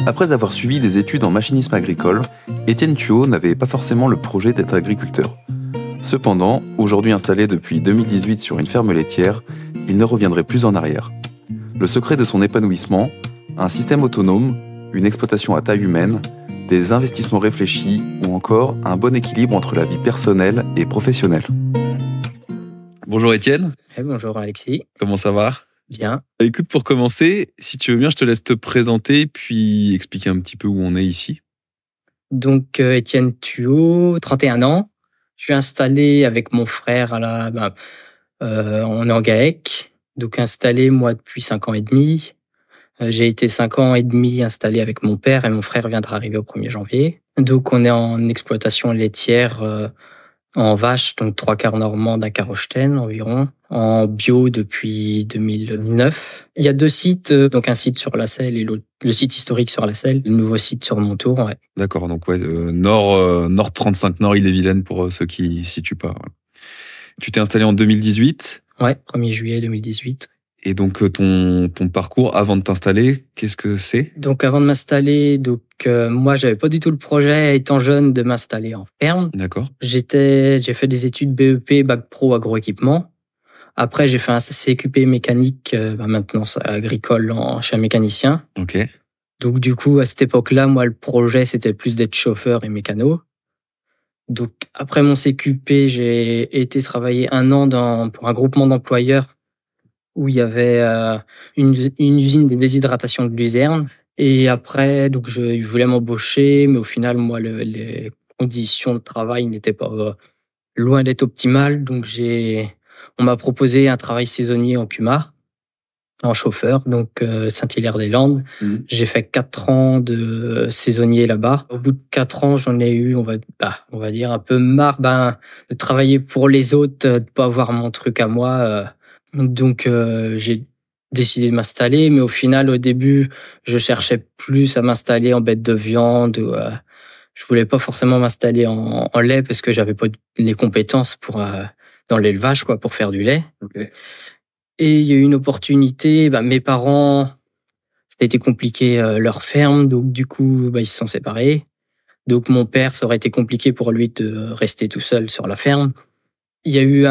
Après avoir suivi des études en machinisme agricole, Étienne Thuot n'avait pas forcément le projet d'être agriculteur. Cependant, aujourd'hui installé depuis 2018 sur une ferme laitière, il ne reviendrait plus en arrière. Le secret de son épanouissement, un système autonome, une exploitation à taille humaine, des investissements réfléchis ou encore un bon équilibre entre la vie personnelle et professionnelle. Bonjour Étienne. Bonjour Alexis. Comment ça va ? Bien. Écoute, pour commencer, si tu veux bien, je te laisse te présenter puis expliquer un petit peu où on est ici. Donc Étienne Thuot, 31 ans. Je suis installé avec mon frère on est en GAEC, donc installé moi depuis 5 ans et demi. J'ai été 5 ans et demi installé avec mon père et mon frère viendra arriver au 1er janvier. Donc on est en exploitation laitière en vache, donc 3/4 normande à Carrochten environ, en bio depuis 2019. Il y a 2 sites, donc un site sur la Selle et le site historique sur la Selle, le nouveau site sur Montour. Ouais. D'accord, donc Nord 35 Nord Ille-et-Vilaine pour ceux qui ne situent pas. Voilà. Tu t'es installé en 2018 ? Ouais, 1er juillet 2018. Et donc ton parcours avant de t'installer, qu'est-ce que c'est ? Donc avant de m'installer, moi j'avais pas du tout le projet étant jeune de m'installer en ferme. D'accord. J'ai fait des études BEP, bac pro agroéquipement. Après j'ai fait un CQP mécanique, maintenance agricole chez un mécanicien. Ok. Donc du coup à cette époque-là, moi le projet c'était plus d'être chauffeur et mécano. Donc après mon CQP, j'ai été travailler 1 an pour un groupement d'employeurs où il y avait une usine de déshydratation de luzerne. Et après, donc je voulais m'embaucher, mais au final, moi, les conditions de travail n'étaient pas loin d'être optimales. Donc on m'a proposé un travail saisonnier en CUMA, en chauffeur, donc Saint-Hilaire-des-Landes. J'ai fait 4 ans de saisonnier là-bas. Au bout de 4 ans, j'en ai eu, on va dire, un peu marre de travailler pour les autres, de pas avoir mon truc à moi. Donc j'ai décidé de m'installer, mais au final, au début, je cherchais plus à m'installer en bête de viande. Je voulais pas forcément m'installer en lait parce que j'avais pas les compétences dans l'élevage, quoi, pour faire du lait. Okay. Et il y a eu une opportunité. Mes parents, ça a été compliqué leur ferme, donc du coup, ils se sont séparés. Donc mon père, ça aurait été compliqué pour lui de rester tout seul sur la ferme. Il y a eu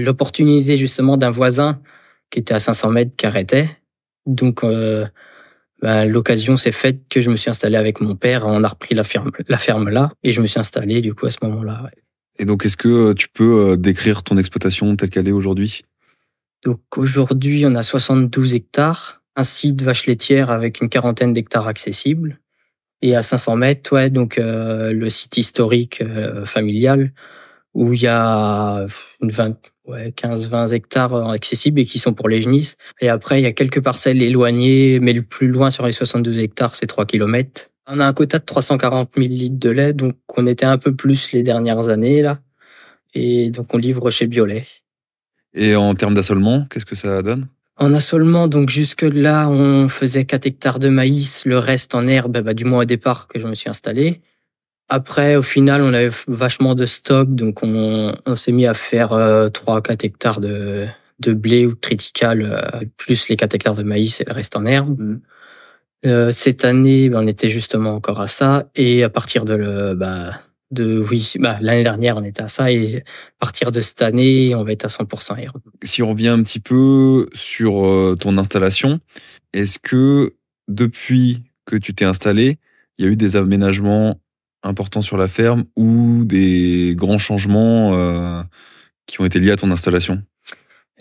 l'opportunité justement d'un voisin qui était à 500 mètres qui arrêtait. Donc l'occasion s'est faite que je me suis installé avec mon père. On a repris la ferme là et je me suis installé du coup à ce moment-là. Ouais. Et donc est-ce que tu peux décrire ton exploitation telle qu'elle est aujourd'hui ? Donc aujourd'hui on a 72 hectares, un site vache laitière avec une 40aine d'hectares accessibles. Et à 500 mètres, donc le site historique familial où il y a 15-20 hectares accessibles et qui sont pour les genisses. Et après, il y a quelques parcelles éloignées, mais le plus loin sur les 72 hectares, c'est 3 kilomètres. On a un quota de 340 000 litres de lait, donc on était un peu plus les dernières années, là. Et donc on livre chez Biolay. Et en termes d'assolement, qu'est-ce que ça donne ? En assolement, donc jusque-là, on faisait 4 hectares de maïs, le reste en herbe, du moins au départ que je me suis installé. Après, au final, on avait vachement de stock, donc on s'est mis à faire 3-4 hectares de blé ou de triticale, plus les 4 hectares de maïs et le reste en herbe. Cette année, on était justement encore à ça, et à partir l'année dernière, on était à ça, et à partir de cette année, on va être à 100% herbe. Si on revient un petit peu sur ton installation, est-ce que depuis que tu t'es installé, il y a eu des aménagements importants sur la ferme ou des grands changements qui ont été liés à ton installation ?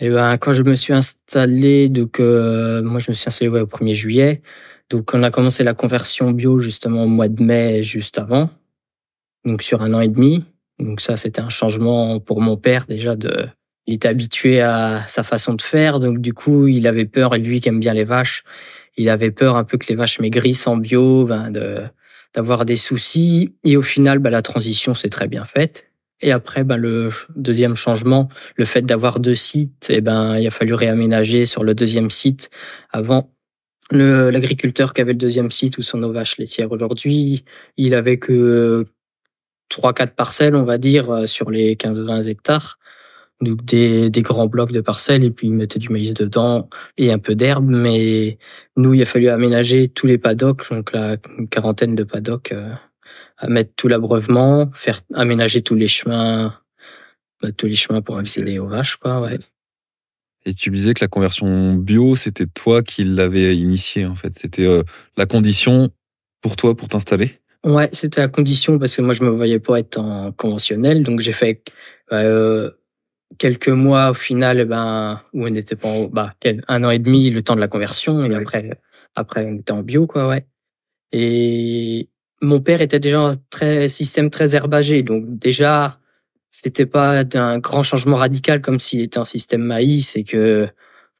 Quand je me suis installé, moi je me suis installé au 1er juillet, donc on a commencé la conversion bio justement au mois de mai, juste avant, donc sur 1 an et demi. Donc ça, c'était un changement pour mon père déjà. Il était habitué à sa façon de faire, donc du coup il avait peur, et lui qui aime bien les vaches, il avait peur un peu que les vaches maigrissent en bio, d'avoir des soucis. Et au final, la transition s'est très bien faite. Et après, le deuxième changement, le fait d'avoir 2 sites, il a fallu réaménager sur le deuxième site. Avant, l'agriculteur qui avait le deuxième site où sont nos vaches laitières aujourd'hui, il avait que 3-4 parcelles, on va dire, sur les 15-20 hectares. Donc des grands blocs de parcelles et puis ils mettaient du maïs dedans et un peu d'herbe. Mais nous, il a fallu aménager tous les paddocks, donc là, une quarantaine de paddocks, à mettre tout l'abreuvement, faire aménager tous les chemins pour accéder aux vaches, quoi, ouais. Et tu me disais que la conversion bio, c'était toi qui l'avais initiée, en fait. C'était la condition pour toi, pour t'installer? Ouais, c'était à condition parce que moi je me voyais pas être en conventionnel, donc j'ai fait quelques mois au final, où on était pas un an et demi, le temps de la conversion, et après on était en bio, quoi, ouais. Et mon père était déjà un système très herbagé, donc déjà c'était pas d'un grand changement radical comme s'il était un système maïs et que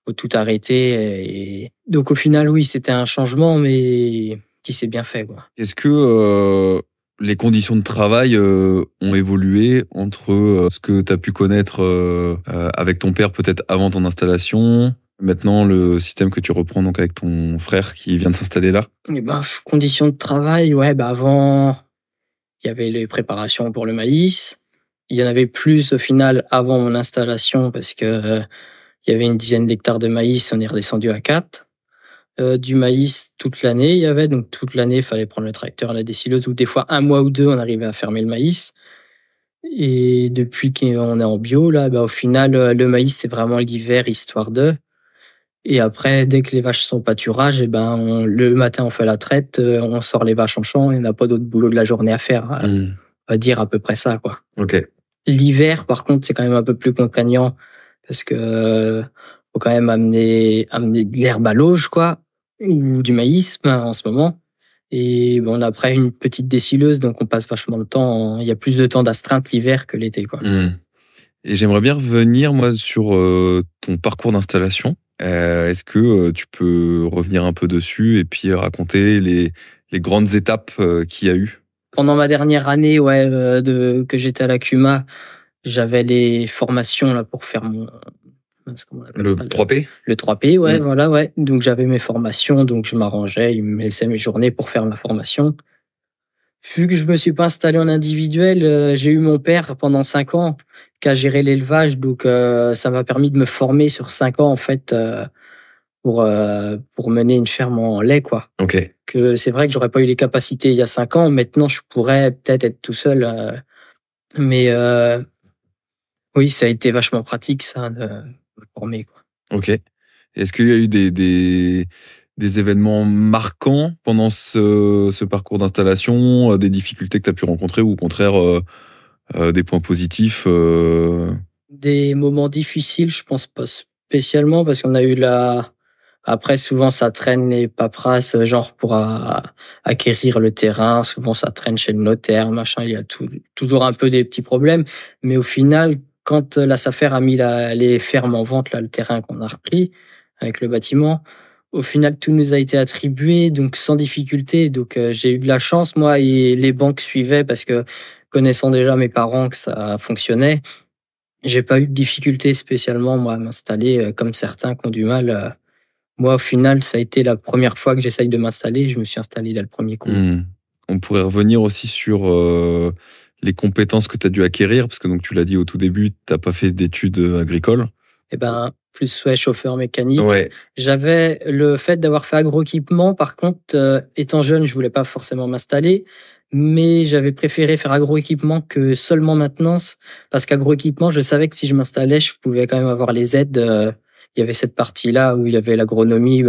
faut tout arrêter. Et donc au final, oui, c'était un changement, mais qui s'est bien fait, quoi. Est-ce que les conditions de travail ont évolué entre ce que tu as pu connaître avec ton père peut-être avant ton installation, maintenant le système que tu reprends donc avec ton frère qui vient de s'installer là? Et conditions de travail, ouais, avant, il y avait les préparations pour le maïs. Il y en avait plus au final avant mon installation parce que il y avait une dizaine d'hectares de maïs, on est redescendu à 4. Du maïs toute l'année, il y avait, donc toute l'année, il fallait prendre le tracteur, la décileuse, ou des fois un mois ou deux, on arrivait à fermer le maïs. Et depuis qu'on est en bio, là, au final, le maïs, c'est vraiment l'hiver, histoire de. Et après, dès que les vaches sont au pâturage, le matin, on fait la traite, on sort les vaches en champ et on n'a pas d'autre boulot de la journée à faire. On va dire à peu près ça, quoi. Ok. L'hiver, par contre, c'est quand même un peu plus contraignant parce que faut quand même amener de l'herbe à l'auge, quoi, ou du maïs, en ce moment. Et on a après une petite décileuse, donc on passe vachement de temps. Il y a plus de temps d'astreinte l'hiver que l'été, quoi. Et j'aimerais bien revenir, moi, sur ton parcours d'installation. Est-ce que tu peux revenir un peu dessus et puis raconter les grandes étapes qu'il y a eu? Pendant ma dernière année, ouais, que j'étais à la CUMA, j'avais les formations là pour faire Le 3P? Le 3P, ouais, voilà, ouais. Donc j'avais mes formations, donc je m'arrangeais, ils me laissaient mes journées pour faire ma formation. Vu que je me suis pas installé en individuel, j'ai eu mon père pendant 5 ans qui a géré l'élevage, donc ça m'a permis de me former sur 5 ans en fait pour mener une ferme en lait, quoi. Ok. Que c'est vrai que j'aurais pas eu les capacités il y a 5 ans, maintenant je pourrais peut-être être tout seul, mais oui, ça a été vachement pratique ça de me former, quoi. Ok. Est-ce qu'il y a eu des événements marquants pendant ce parcours d'installation, des difficultés que tu as pu rencontrer ou au contraire des points positifs Des moments difficiles, je pense pas spécialement parce qu'on a eu après, souvent, ça traîne les paperasses, genre pour acquérir le terrain. Souvent, ça traîne chez le notaire, machin. Il y a toujours un peu des petits problèmes. Mais au final, quand la SAFER a mis les fermes en vente, là, le terrain qu'on a repris avec le bâtiment, au final, tout nous a été attribué, donc sans difficulté. Donc, j'ai eu de la chance, moi, et les banques suivaient parce que connaissant déjà mes parents que ça fonctionnait, j'ai pas eu de difficulté spécialement, moi, à m'installer comme certains qui ont du mal. Moi, au final, ça a été la première fois que j'essaye de m'installer. Je me suis installé là le premier coup. On pourrait revenir aussi sur les compétences que tu as dû acquérir, parce que donc tu l'as dit au tout début, tu n'as pas fait d'études agricoles. Plus chauffeur mécanique. Ouais. J'avais le fait d'avoir fait agroéquipement. Par contre, étant jeune, je voulais pas forcément m'installer, mais j'avais préféré faire agroéquipement que seulement maintenance, parce qu'agroéquipement, je savais que si je m'installais, je pouvais quand même avoir les aides. Il y avait cette partie-là où il y avait l'agronomie,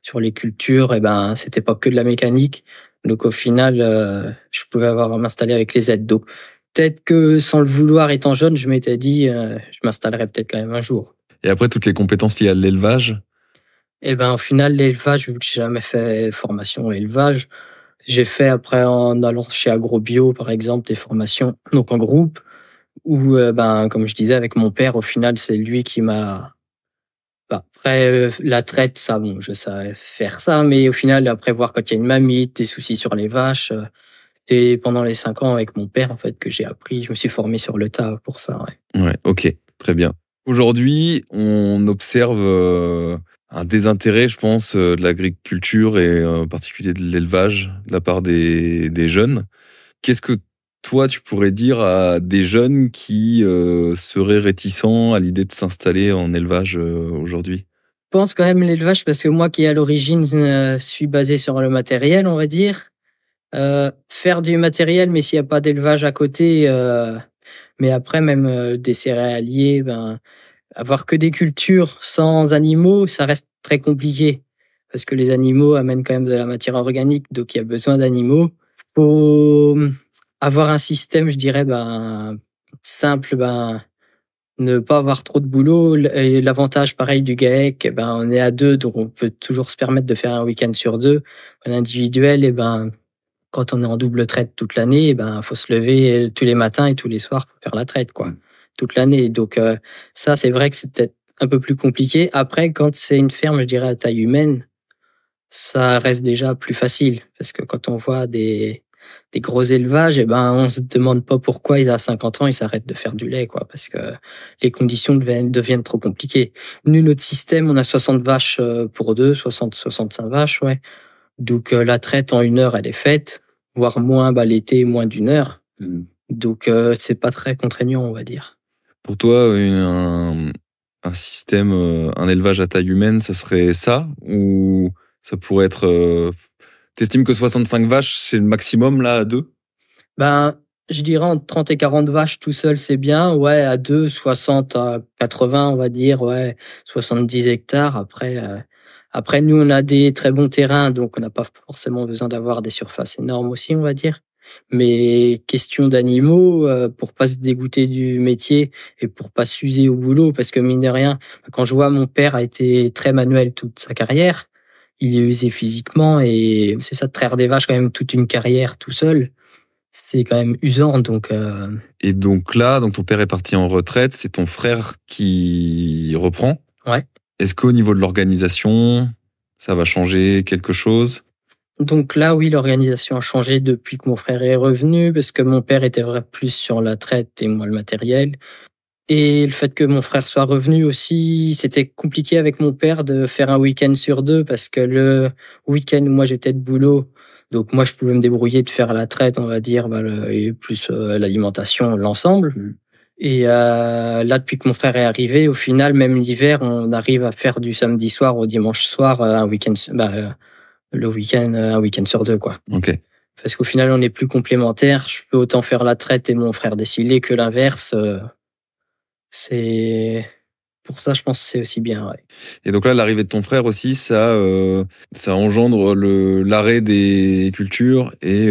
sur les cultures, et c'était pas que de la mécanique. Donc au final, je pouvais m'installer avec les aides. Donc peut-être que sans le vouloir, étant jeune, je m'étais dit, je m'installerais peut-être quand même un jour. Et après, toutes les compétences liées à l'élevage? Au final, l'élevage, vu que j'ai jamais fait formation élevage, j'ai fait après en allant chez Agrobio, par exemple, des formations, donc en groupe, où, comme je disais, avec mon père, au final, c'est lui qui m'a. Après, la traite, ça, bon, je savais faire ça, mais au final, après voir quand il y a une mamite, des soucis sur les vaches, et pendant les 5 ans avec mon père, en fait, que j'ai appris, je me suis formé sur le tas pour ça, ouais. Ouais, ok, très bien. Aujourd'hui, on observe un désintérêt, je pense, de l'agriculture et en particulier de l'élevage de la part des jeunes. Qu'est-ce que toi, tu pourrais dire à des jeunes qui seraient réticents à l'idée de s'installer en élevage aujourd'hui? Je pense quand même l'élevage parce que moi qui à l'origine suis basé sur le matériel, on va dire. Faire du matériel, mais s'il y a pas d'élevage à côté, mais après même des céréaliers, ben avoir que des cultures sans animaux, ça reste très compliqué parce que les animaux amènent quand même de la matière organique, donc il y a besoin d'animaux. Faut avoir un système, je dirais, ben simple, ben ne pas avoir trop de boulot. Et l'avantage, pareil, du GAEC, ben on est à deux, donc on peut toujours se permettre de faire un week-end sur deux. En individuel, et ben quand on est en double traite toute l'année, ben faut se lever tous les matins et tous les soirs pour faire la traite, quoi, toute l'année. Donc ça, c'est vrai que c'est peut-être un peu plus compliqué. Après, quand c'est une ferme, je dirais à taille humaine, ça reste déjà plus facile parce que quand on voit des gros élevages, et ben on se demande pas pourquoi ils à 50 ans ils s'arrêtent de faire du lait, quoi, parce que les conditions deviennent trop compliquées. Nous, notre système, on a 60 vaches pour deux, 65 vaches, ouais. Donc la traite en 1 heure, elle est faite, voire moins, bah, l'été, moins d'1 heure. Donc c'est pas très contraignant, on va dire. Pour toi, un système, un élevage à taille humaine, ça serait ça? Ou ça pourrait être... T'estimes que 65 vaches, c'est le maximum là à deux? Ben, je dirais entre 30 et 40 vaches tout seul, c'est bien. Ouais, à deux, 60 à 80, on va dire. Ouais, 70 hectares. Après, nous, on a des très bons terrains, donc on n'a pas forcément besoin d'avoir des surfaces énormes aussi, on va dire. Mais question d'animaux, pour pas se dégoûter du métier et pour pas s'user au boulot, parce que mine de rien, quand je vois mon père a été très manuel toute sa carrière, il est usé physiquement et c'est ça de traire des vaches quand même toute une carrière tout seul. C'est quand même usant, donc Et donc là, donc ton père est parti en retraite, c'est ton frère qui reprend. ouais. Est-ce qu'au niveau de l'organisation, ça va changer quelque chose? Donc là, oui, l'organisation a changé depuis que mon frère est revenu, parce que mon père était vraiment plus sur la traite et moi le matériel. Et le fait que mon frère soit revenu aussi, c'était compliqué avec mon père de faire un week-end sur deux, parce que le week-end où moi j'étais de boulot, donc moi je pouvais me débrouiller de faire la traite, on va dire, bah, et plus l'alimentation, l'ensemble. Et là, depuis que mon frère est arrivé, au final, même l'hiver, on arrive à faire du samedi soir au dimanche soir, un week-end, le week-end, un week-end sur deux, quoi. Ok. Parce qu'au final, on est plus complémentaires. Je peux autant faire la traite et mon frère déciler que l'inverse. C'est pour ça, je pense que c'est aussi bien. Ouais. Et donc là, l'arrivée de ton frère aussi, ça engendre l'arrêt des cultures et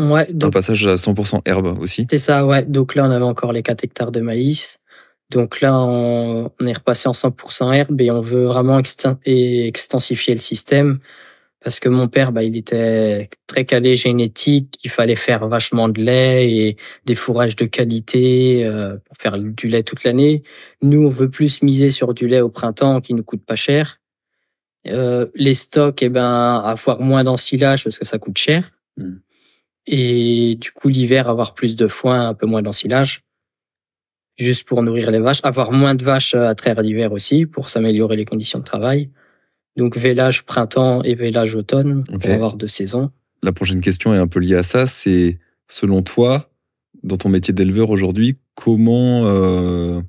Ouais, un donc passage à 100% herbe aussi. c'est ça, ouais. Donc là, on avait encore les 4 hectares de maïs. Donc là, on est repassé en 100% herbe et on veut vraiment extensifier le système. Parce que mon père, bah, il était très calé génétique, il fallait faire vachement de lait et des fourrages de qualité pour faire du lait toute l'année. Nous, on veut plus miser sur du lait au printemps qui nous coûte pas cher. Les stocks, eh ben, avoir moins d'ensilage parce que ça coûte cher. Et du coup, l'hiver, avoir plus de foin, un peu moins d'ensilage, juste pour nourrir les vaches. Avoir moins de vaches à traire l'hiver aussi pour s'améliorer les conditions de travail. Donc vélage printemps et vélage automne pour avoir 2 saisons. La prochaine question est un peu liée à ça. C'est, selon toi, dans ton métier d'éleveur aujourd'hui, comment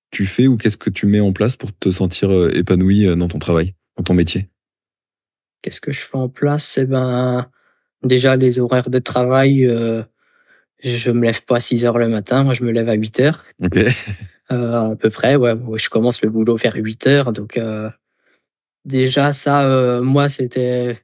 tu fais ou qu'est-ce que tu mets en place pour te sentir épanoui dans ton travail, dans ton métier? Qu'est-ce que je fais en place? Eh ben, déjà les horaires de travail, je me lève pas à 6 heures le matin, moi je me lève à 8 heures. Ok. À peu près, ouais. Je commence le boulot vers 8 heures, donc déjà ça, moi c'était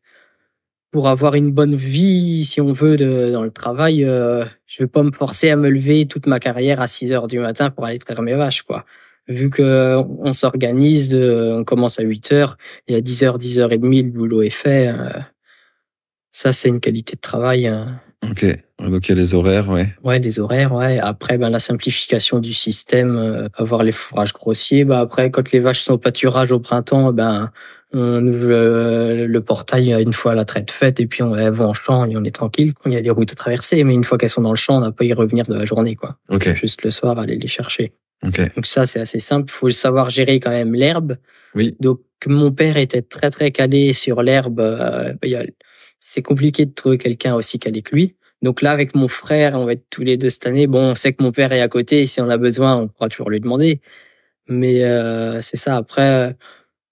pour avoir une bonne vie, si on veut, dans le travail, je vais pas me forcer à me lever toute ma carrière à 6 heures du matin pour aller traire mes vaches, quoi. Vu que on s'organise, on commence à 8 heures, et à 10 heures, 10 heures et demie, le boulot est fait. Ça, c'est une qualité de travail. Ok. Donc il y a les horaires, ouais. Ouais, des horaires, ouais. Après, ben, la simplification du système, avoir les fourrages grossiers. Ben, après, quand les vaches sont au pâturage au printemps, ben, on ouvre le portail une fois la traite faite et puis elles vont en champ et on est tranquille. Il y a des routes à traverser, mais une fois qu'elles sont dans le champ, on n'a pas à y revenir de la journée, quoi. Ok. Juste le soir, aller les chercher. Ok. Donc ça, c'est assez simple. Il faut savoir gérer quand même l'herbe. Oui. Donc, mon père était très, très calé sur l'herbe. C'est compliqué de trouver quelqu'un aussi calé que lui. Donc là, avec mon frère, on va être tous les deux cette année. Bon, on sait que mon père est à côté. Si on a besoin, on pourra toujours lui demander. Mais c'est ça. Après,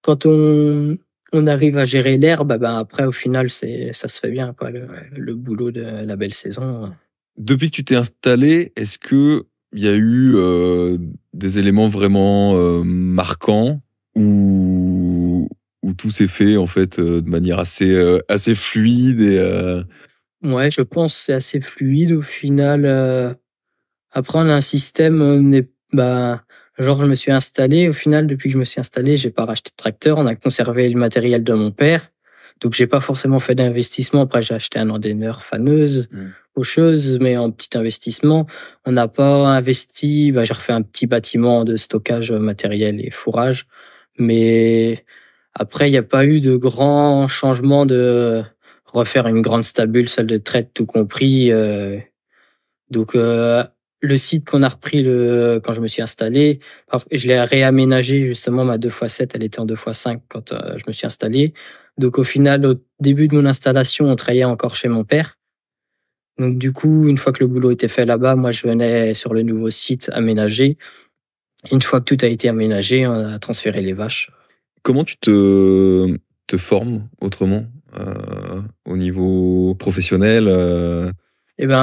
quand on arrive à gérer l'herbe, ben après, au final, ça se fait bien, quoi, le boulot de la belle saison. Depuis que tu t'es installé, est-ce que il y a eu des éléments vraiment marquants où tout s'est fait en fait de manière assez fluide et Ouais, je pense que c'est assez fluide au final. Après, on a un système, genre, je me suis installé. Au final, depuis que je me suis installé, j'ai pas racheté de tracteur. On a conservé le matériel de mon père. Donc, j'ai pas forcément fait d'investissement. Après, j'ai acheté un endaineur faneuse, faucheuse, mais en petit investissement. On n'a pas investi. J'ai refait un petit bâtiment de stockage matériel et fourrage. Mais après, il n'y a pas eu de grands changements de refaire une grande stabule, salle de traite, tout compris. Donc, le site qu'on a repris quand je me suis installé, je l'ai réaménagé justement, ma 2x7, elle était en 2x5 quand je me suis installé. Donc au final, au début de mon installation, on travaillait encore chez mon père. Donc du coup, une fois que le boulot était fait là-bas, moi je venais sur le nouveau site aménagé. Une fois que tout a été aménagé, on a transféré les vaches. Comment tu te formes autrement au niveau professionnel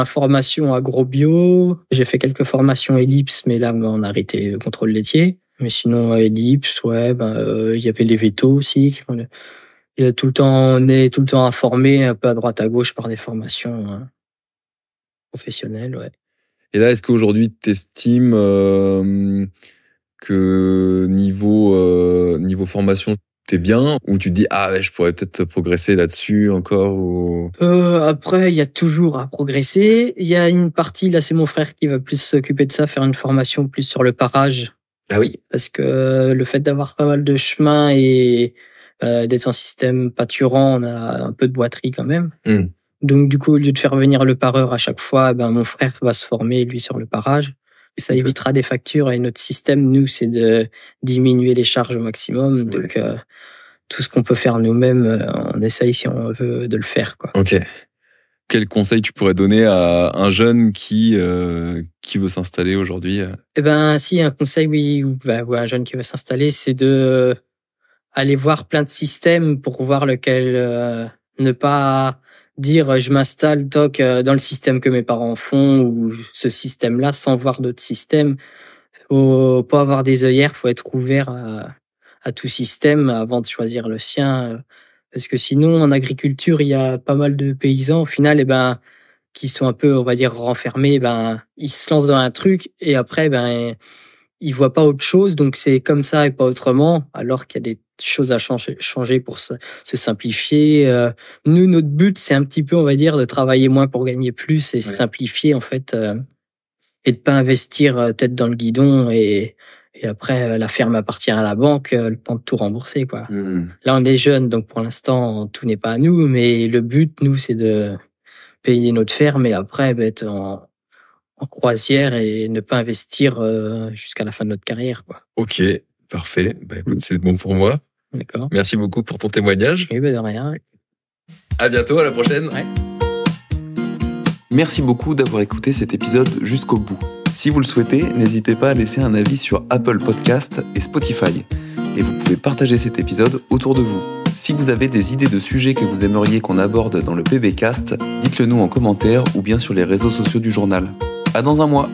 Formation agro-bio. J'ai fait quelques formations ellipse, mais là, on a arrêté le contrôle laitier. Mais sinon, ellipse, il y avait les vétos aussi. On est tout le temps informé un peu à droite à gauche par des formations professionnelles, ouais. Et là, est-ce qu'aujourd'hui, tu estimes que niveau formation, t'es bien, ou tu te dis je pourrais peut-être progresser là-dessus encore Après, il y a toujours à progresser. Il y a une partie, là, c'est mon frère qui va plus s'occuper de ça, faire une formation plus sur le parage. Ah oui. Parce que le fait d'avoir pas mal de chemins et d'être en système pâturant, on a un peu de boiterie quand même. Donc du coup, au lieu de faire venir le pareur à chaque fois, mon frère va se former lui sur le parage. Ça évitera des factures, et notre système, nous, c'est de diminuer les charges au maximum. Ouais. Donc, tout ce qu'on peut faire nous-mêmes, on essaye, si on veut, de le faire, quoi. Ok. Quel conseil tu pourrais donner à un jeune qui veut s'installer aujourd'hui? Si, un conseil, oui, un jeune qui veut s'installer, c'est de aller voir plein de systèmes pour voir lequel ne pas dire je m'installe dans le système que mes parents font ou ce système-là sans voir d'autres systèmes. Faut pas avoir des œillères, faut être ouvert à tout système avant de choisir le sien. Parce que sinon, en agriculture, il y a pas mal de paysans, au final, qui sont un peu, on va dire, renfermés, ils se lancent dans un truc et après, ils voient pas autre chose, donc c'est comme ça et pas autrement, alors qu'il y a des choses à changer pour se simplifier. Nous, notre but, c'est un petit peu, on va dire, de travailler moins pour gagner plus et simplifier, en fait, et de pas investir tête dans le guidon et après, la ferme appartient à la banque, le temps de tout rembourser, quoi. Là, on est jeunes, donc pour l'instant, tout n'est pas à nous, mais le but, nous, c'est de payer notre ferme et après, être en croisière et ne pas investir jusqu'à la fin de notre carrière, quoi. Ok, parfait. Écoute, c'est bon pour moi. D'accord. Merci beaucoup pour ton témoignage. Oui, de rien. À bientôt, à la prochaine. Ouais. Merci beaucoup d'avoir écouté cet épisode jusqu'au bout. Si vous le souhaitez, n'hésitez pas à laisser un avis sur Apple Podcast et Spotify. Et vous pouvez partager cet épisode autour de vous. Si vous avez des idées de sujets que vous aimeriez qu'on aborde dans le PBcast, dites-le nous en commentaire ou bien sur les réseaux sociaux du journal. À dans un mois!